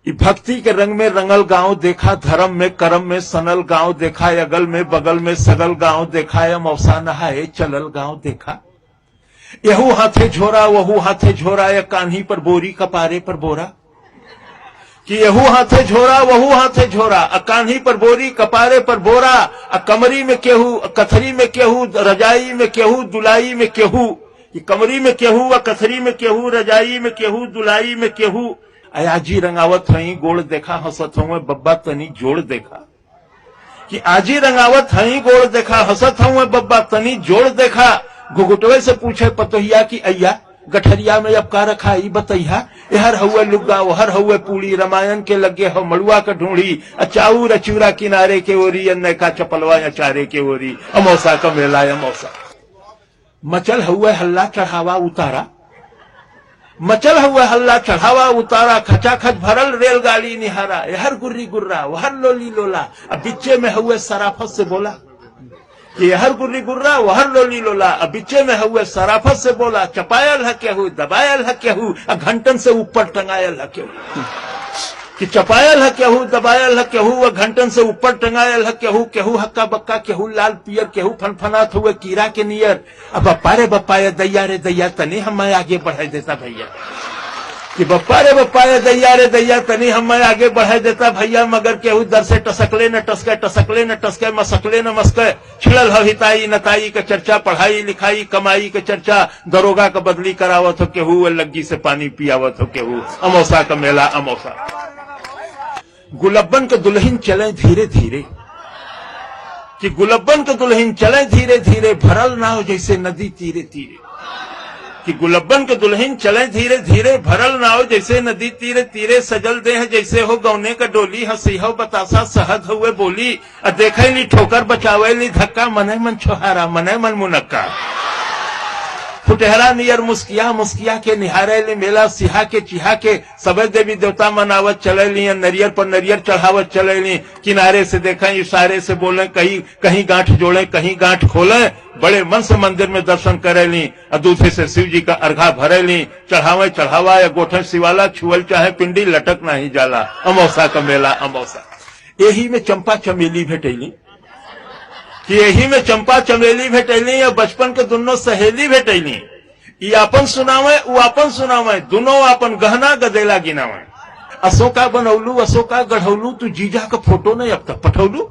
ई भक्ति के रंग में रंगल गांव देखा, धर्म में कर्म में सनल गांव देखा, अगल में बगल में सगल गांव देखा, या मौसा नहाए चलल गांव देखा। यहू हाथे झोरा वहू हाथे झोरा, या कान्ही पर बोरी कपारे पर बोरा। कि यहू हाथे झोरा वहू हाथे झोरा, कान्ही पर बोरी कपारे पर बोरा, कमरी में केहू कथरी में केहू, रजाई में केहू दुलाई में केहू। कमरी में केहू व कथरी में केहू, रजाई में केहू दुलाई में केहू। आजी रंगावत हई गोड़ देखा, हंसत हूँ बब्बा तनी जोड़ देखा। कि आजी रंगावत हई गोड़ देखा, हंसत हूँ बब्बा तनी जोड़ देखा। घुघुटवे से पूछे पतोहिया की अय्या, गठरिया में अब का रखा ई बतैया। एहर हुए लुग्गा ओहर हुए पूड़ी, रामायण के लगे हो मड़ुआ का ढूंढी। अचाऊ रचूरा किनारे के ओरी, अन्य का चपलवा अचारे के ओरी। अमौसा का मेला अमौसा। मचल हुए हल्ला चढ़ावा उतारा, मचल हुआ हल्ला चढ़ावा उतारा। खचाखच भरल रेलगाड़ी निहारा, हर गुर्री गुर्रा वहर लोली लोला। अब बिच्चे में हुए सराफत से बोला कि हर गुर्री गुर्रा वहर लोली लोला। अब बिच्चे में हुए सराफत से बोला, चपायल है केहू दबायल है केहू, घंटन से ऊपर टंगायल है केहू। कि चपायल है केहू दबायल है केहू, घंटन से ऊपर टंगायल है केहू। केहू हक्का बक्का केहू लाल पियर, केहू फनफनात हुए कीड़ा के नियर। अब बप्पा रे बप्पा ये दैया रे दैया तनी हमें आगे बढ़ा देता भैया। कि बप्पा रे बप्पा ये दैया रे दैया तनी हमें आगे बढ़ा देता भैया। मगर केहू दर से टसकले न टसके, टसकले न टसके, मसकले न मस्के। छिड़ल हो हिताई नताई का चर्चा, पढ़ाई लिखाई कमाई का चर्चा। दरोगा का बदली करावत हो केहू, लग्गी से पानी पियावत हो केहू। अमौसा का मेला अमौसा। गुलब्बन के दुल्हन चले धीरे धीरे, कि गुलब्बन के दुल्हन चले धीरे धीरे, भरल नाव जैसे नदी तीरे तीरे। कि गुलब्बन के दुल्हन चले धीरे धीरे, भरल नाव जैसे नदी तीरे तीरे। सजल देह जैसे हो गौने का डोली, हंसी हो बतासा सहद हुए बोली। देखे ली ठोकर बचावे ली धक्का, मने मन छोहारा मने मन मुनक्का। फुटहरा नियर मुस्किया मुस्किया के निहारे ली मेला। सिहा के चिहा के सबे देवी देवता मनावत चले ली, नरियर पर नरियर चढ़ावत चले ली। किनारे से देखें इशारे से बोले, कहीं कहीं गांठ जोड़े कहीं गांठ खोले। बड़े मन से मंदिर में दर्शन करे ली, दूसरे से शिव जी का अर्घा भरे ली। चढ़ावे चढ़ावा या गोठे शिवाला, छुअल चाहे पिंडी लटक नहीं जाला। अमौसा का मेला अमौसा। यही में चंपा चमेली भेटैली, कि यही में चंपा चमेली भेटैली, या बचपन के दोनों सहेली भेटैली। ई अपन सुनावे उ अपन सुनावे, दोनों अपन गहना गदेला गिनावे। अशोका बनौलू अशोका गढ़ौलू, तू जीजा का फोटो नहीं अब तक पठौलू।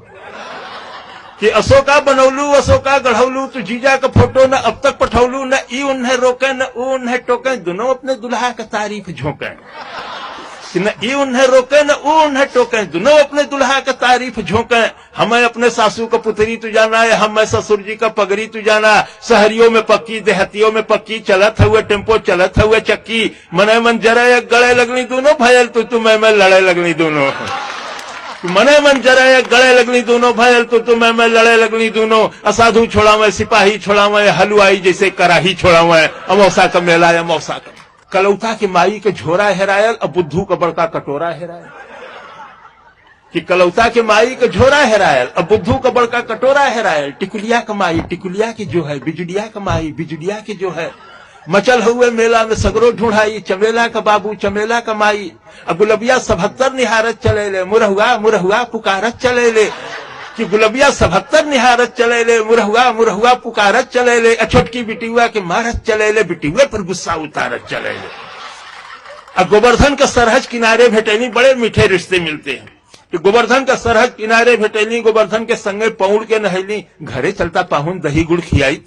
कि अशोका बनौलू अशोका गढ़ौलू, तू जीजा का फोटो न अब तक पठौलू। न ई उन्हें रोके न ऊ उन्हें टोके, दोनों अपने दुल्हा का तारीफ झोंके। न ई उन्हें रोके न ऊ उन्हें टोके, दोनों अपने दुल्हा का तारीफ झोंके। हमें अपने सासू का पुतरी तू जाना है, हमें ससुर जी का पगड़ी तू जाना। शहरियों में पक्की देहतियों में पक्की, चलत हुए टेम्पो चलत हुए चक्की। मने मन जरा गले लगनी दोनों, भयल तू मैं लड़े लगनी दोनों। मने मन जरा गले लगनी दोनों, भयल तू मैं लड़े लगनी दोनों। असाधु छोड़ावे सिपाही छोड़ावे, हलवाई जैसे कराही छोड़ावे। अमौसा का मेला अमौसा का। कलौता के माई के झोरा हेरायल, अब बुद्धू का बड़का कटोरा हेरायल। कि कलौता के माई के झोरा हेरायल, अब बुद्धू का बड़का कटोरा हेरायल। टिकुलिया का माई टिकुलिया की जो है, बिजुलिया का माई बिजुलिया की जो है। मचल हुए मेला में सगरो ढूंढाई, चमेला का बाबू चमेला का माई। अब गुलबिया 77 निहारत चले ले, मुरहुआ मुरहुआ पुकारत चले ले। कि गुलबिया 77 निहारत चले ले, मुरहुआ मुरहुआ पुकारत चले ले। छोटकी बिटियुआ के मारत चले ले, बिटियुए पर गुस्सा उतारत चले ले। अब गोवर्धन का सरहज किनारे भेटैली, बड़े मीठे रिश्ते मिलते हैं। कि गोवर्धन का सरहज किनारे भेटैली, गोवर्धन के संगे पौड़ के नहैली। घरे चलता पाहुन दही गुड़ खियाई,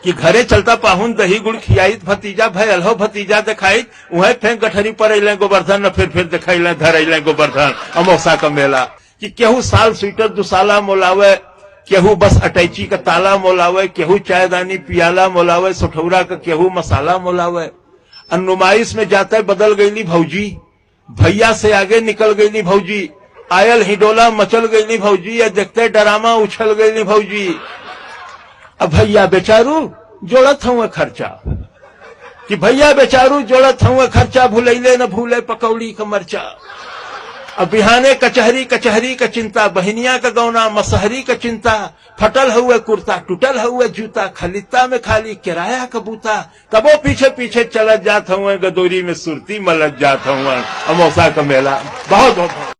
कि घरे चलता पाहुन दही गुड़ खियाई। भतीजा भयल हो भतीजा दिखाई, वह फेंक गठरी पर अले गोवर्धन, फिर दिखाई धर अले गोवर्धन। अमौसा का मेला। कि केहू साल स्वेटर दुसाला मोलावे, केहू बस अटैची का ताला मोलावे, केहू चायदानी पियाला मोलावे। सुठौरा का केहू मसाला मोलावे। नुमाइश में जाते बदल गईली भौजी, भैया से आगे निकल गईली भौजी। आयल हिडोला मचल गईली भौजी, या देखते डरामा उछल गईली भौजी। अब भैया बेचारू जोड़त हुए खर्चा, कि भैया बेचारू जोड़त हुए खर्चा। भूलैले न भूले पकौड़ी का मरचा। अब बिहाने कचहरी कचहरी का चिंता, बहनिया का गौना मसहरी का चिंता, फटल हुए कुर्ता टूटल हुए जूता, खलिता में खाली किराया का बूता, तबो पीछे पीछे चलत जात हुए, गदोरी में सुरती मलत जात हुए, अमौसा का मेला। बहुत बहुत